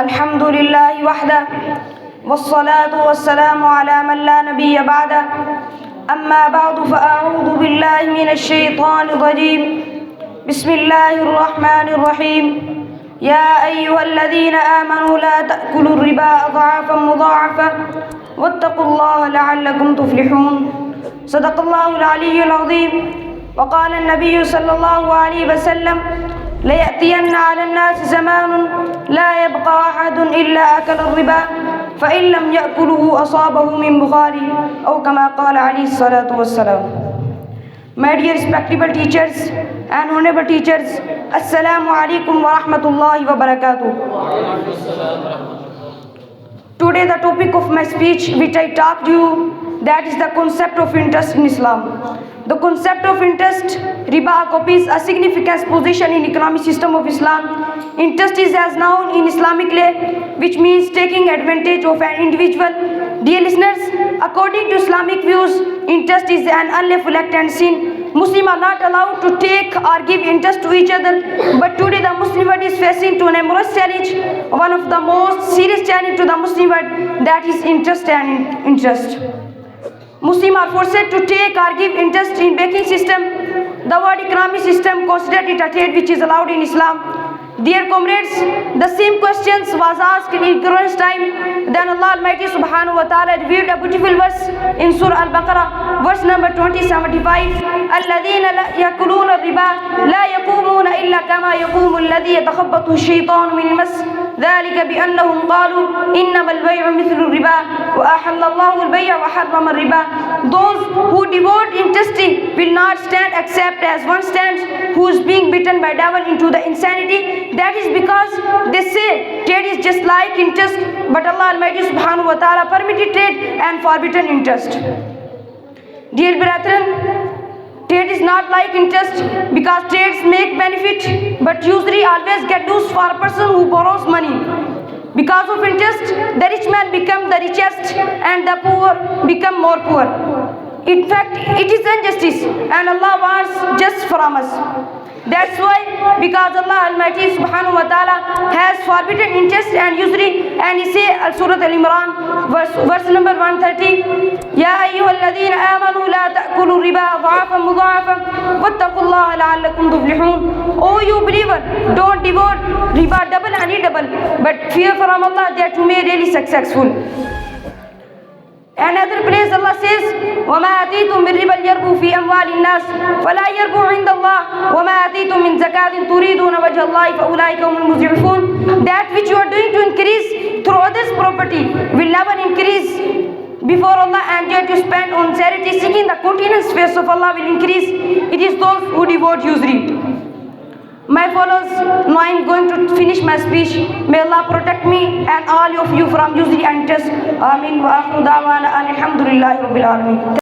الحمد لله وحده والصلاة والسلام على من لا نبي بعده أما بعد فأعوذ بالله من الشيطان الرجيم بسم الله الرحمن الرحيم يا أيها الذين آمنوا لا تأكلوا الربا أضعافا مضاعفة واتقوا الله لعلكم تفلحون صدق الله العلي العظيم وقال النبي صلى الله عليه وسلم ليأتين على الناس زمان لا يبقى أحد إلا أكل الربا فإن لم يأكله أصابه من بخاري أو كما قال عليه الصلاة والسلام. My dear respectable teachers and honorable teachers, Assalamu alaikum wa rahmatullahi wa barakatuh. Today the topic of my speech which I talked to you, that is the concept of interest in Islam. The concept of interest, riba, occupies a significant position in economic system of Islam. Interest is as known in Islamic law, which means taking advantage of an individual. Dear listeners, according to Islamic views, interest is an unlawful act and sin. Muslims are not allowed to take or give interest to each other, but today the Muslim world is facing to an enormous challenge, one of the most serious challenge to the Muslim world, that is interest and interest. Muslims are forced to take or give interest in banking system. The word economic system considered it a trade which is allowed in Islam. Dear comrades, the same questions was asked in ignorance time. Then Allah Almighty Subhanahu wa Ta'ala revealed a beautiful verse in Surah Al-Baqarah, verse number 2075. الذين يأكلون الربا لا يقومون إلا كما يقوم الذي يتخبطه الشيطان من المس ذلك بأنهم قالوا إنما البيع مثل الربا وأحل الله البيع وحرم الربا. Those who devote interest will not stand except as one stands who is being bitten by devil into the insanity. That is because they say trade is just like interest, but Allah Almighty Subhanahu wa Ta'ala permitted trade and forbidden interest. Dear brethren, trade is not like interest because trades make benefit, but usually always get loose for a person who borrows money. Because of interest, the rich man become the richest and the poor become more poor. In fact, it is injustice and Allah wants just from us. That's why, because Allah Almighty Subhanahu wa Ta'ala has forbidden interest and usury, and He say Surah Al-Imran, verse number 130, Ya ayyuhalladhina amanu la ta'kulu riba adha'afan mudha'afan wattaqullaha la'allakum tuflihun. Oh you believer, don't devote riba double and double, but fear from Allah that you may really successful. Another place Allah says, وَمَا آتِيتُم مِّن رِّبًا يَرْبُو فِي أَمْوَالِ النَّاسِ فَلَا يَرْبُو عِندَ اللَّهِ وَمَا آتِيتُم مِّن زَكَاةٍ تُرِيدُونَ وَجْهَ اللَّهِ فَأُولَٰئِكَ هُمُ الْمُضْعِفُونَ. That which you are doing to increase through others' property will never increase before Allah, and yet you spend on charity seeking the continuous face of Allah will increase. It is those who devote usury. My followers, now I am going to finish my speech. May Allah protect me and all of you from usury and interest. Ameen wa akhiru da'wana alhamdulillahi rabbil alamin.